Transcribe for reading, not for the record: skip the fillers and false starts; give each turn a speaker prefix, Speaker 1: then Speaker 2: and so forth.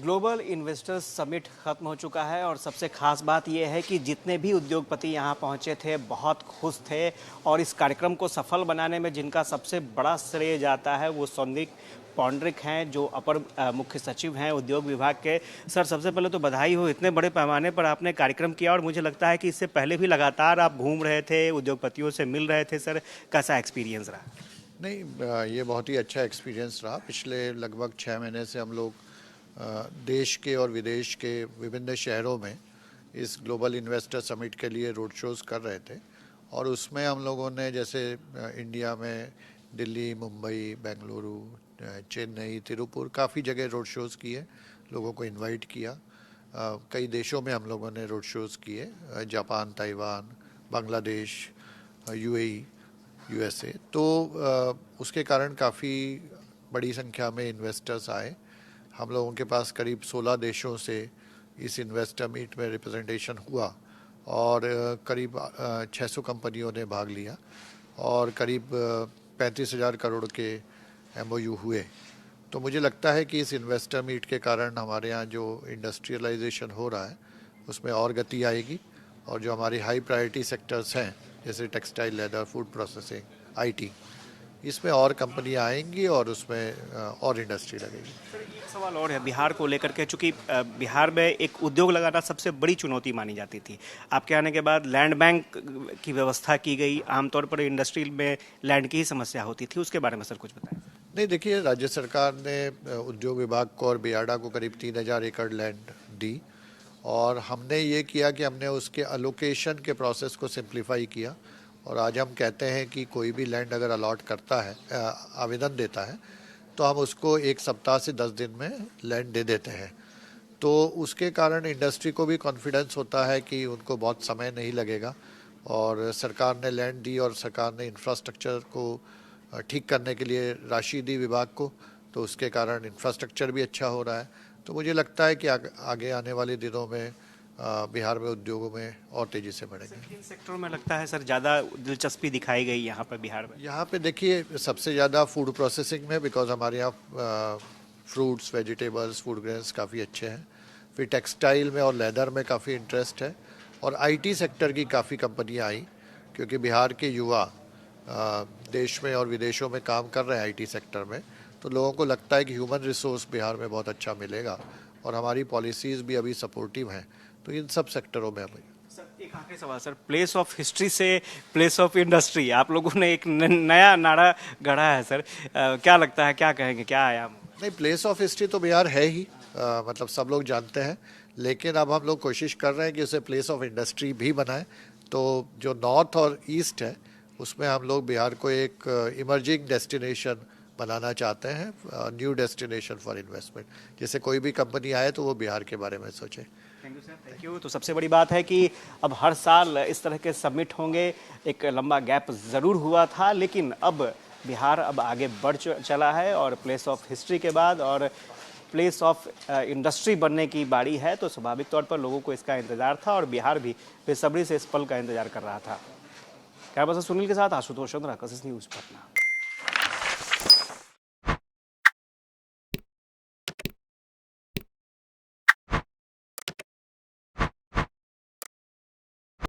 Speaker 1: Global investors summit खत्म हो चुका है और सबसे खास बात यह है कि जितने भी उद्योगपति यहाँ पहुँचे थे बहुत खुश थे और इस कार्यक्रम को सफल बनाने में जिनका सबसे बड़ा श्रेय जाता है वो सौनिक पौंड्रिक हैं, जो अपर मुख्य सचिव हैं उद्योग विभाग के। सर, सबसे पहले तो बधाई हो, इतने बड़े पैमाने पर आपने कार्यक्रम किया और मुझे लगता है कि इससे पहले भी लगातार आप घूम रहे थे, उद्योगपतियों से मिल रहे थे। सर, कैसा एक्सपीरियंस रहा?
Speaker 2: नहीं, ये बहुत ही अच्छा एक्सपीरियंस रहा। पिछले लगभग 6 महीने से हम लोग देश के और विदेश के विभिन्न शहरों में इस ग्लोबल इन्वेस्टर समिट के लिए रोड शोज़ कर रहे थे और उसमें हम लोगों ने जैसे इंडिया में दिल्ली, मुंबई, बेंगलुरु, चेन्नई, तिरुपुर काफ़ी जगह रोड शोज़ किए, लोगों को इनवाइट किया। कई देशों में हम लोगों ने रोड शोज़ किए, Japan, Taiwan, Bangladesh, UAE, USA. तो उसके कारण काफ़ी बड़ी संख्या में इन्वेस्टर्स आए। हम लोगों के पास करीब 16 देशों से इस इन्वेस्टर मीट में रिप्रेजेंटेशन हुआ और करीब 600 कंपनियों ने भाग लिया और करीब 35,000 करोड़ के एमओयू हुए। तो मुझे लगता है कि इस इन्वेस्टर मीट के कारण हमारे यहाँ जो इंडस्ट्रियलाइजेशन हो रहा है उसमें और गति आएगी और जो हमारी हाई प्रायोरिटी सेक्टर्स हैं जैसे textile, leather, food processing, IT, इसमें और कंपनियां आएंगी और उसमें और इंडस्ट्री लगेगी।
Speaker 1: सर, एक सवाल और है बिहार को लेकर के, चूंकि बिहार में एक उद्योग लगाना सबसे बड़ी चुनौती मानी जाती थी। आपके आने के बाद लैंड बैंक की व्यवस्था की गई, आमतौर पर इंडस्ट्री में लैंड की ही समस्या होती थी, उसके बारे में सर कुछ बताएं।
Speaker 2: नहीं, देखिए, राज्य सरकार ने उद्योग विभाग को और बियाडा को करीब 3,000 एकड़ लैंड दी और हमने ये किया कि हमने उसके अलोकेशन के प्रोसेस को सिंप्लीफाई किया और आज हम कहते हैं कि कोई भी लैंड अगर अलॉट करता है, आवेदन देता है, तो हम उसको 1 सप्ताह से 10 दिन में लैंड दे देते हैं। तो उसके कारण इंडस्ट्री को भी कॉन्फिडेंस होता है कि उनको बहुत समय नहीं लगेगा और सरकार ने लैंड दी और सरकार ने इंफ्रास्ट्रक्चर को ठीक करने के लिए राशि दी विभाग को, तो उसके कारण इंफ्रास्ट्रक्चर भी अच्छा हो रहा है। तो मुझे लगता है कि आगे आने वाले दिनों में बिहार में उद्योगों में और तेज़ी से बढ़ेंगे।
Speaker 1: किन सेक्टरों में लगता है सर ज़्यादा दिलचस्पी दिखाई गई यहाँ पर बिहार में?
Speaker 2: यहाँ पे देखिए, सबसे ज़्यादा फूड प्रोसेसिंग में, बिकॉज हमारे यहाँ फ्रूट्स, वेजिटेबल्स, फूड ग्रेन्स काफ़ी अच्छे हैं। फिर टेक्सटाइल में और लेदर में काफ़ी इंटरेस्ट है और आईटी सेक्टर की काफ़ी कंपनियाँ आई क्योंकि बिहार के युवा देश में और विदेशों में काम कर रहे हैं आईटी सेक्टर में। तो लोगों को लगता है कि ह्यूमन रिसोर्स बिहार में बहुत अच्छा मिलेगा और हमारी पॉलिसीज़ भी अभी सपोर्टिव हैं। तो इन सब सेक्टरों में हमें।
Speaker 1: सर, एक आखिरी सवाल सर, प्लेस ऑफ हिस्ट्री से प्लेस ऑफ इंडस्ट्री आप लोगों ने एक नया नारा गढ़ा है सर, क्या लगता है, क्या कहेंगे, क्या आयाम?
Speaker 2: नहीं, प्लेस ऑफ हिस्ट्री तो बिहार है ही, मतलब सब लोग जानते हैं, लेकिन अब हम लोग कोशिश कर रहे हैं कि उसे प्लेस ऑफ इंडस्ट्री भी बनाएं। तो जो नॉर्थ और ईस्ट है उसमें हम लोग बिहार को एक इमर्जिंग डेस्टिनेशन बनाना चाहते हैं, न्यू डेस्टिनेशन फॉर इन्वेस्टमेंट। जैसे कोई भी कंपनी आए तो वो बिहार के बारे में सोचे।
Speaker 1: Thank you sir, thank you. तो सबसे बड़ी बात है कि अब हर साल इस तरह के सबमिट होंगे। एक लंबा गैप ज़रूर हुआ था लेकिन अब बिहार अब आगे बढ़ चला है और प्लेस ऑफ हिस्ट्री के बाद और प्लेस ऑफ इंडस्ट्री बनने की बारी है। तो स्वाभाविक तौर पर लोगों को इसका इंतज़ार था और बिहार भी बेसब्री से इस पल का इंतज़ार कर रहा था। कैमरा पर्सन सुनील के साथ आशुतोष चंद्रा, कशिश न्यूज़, पटना।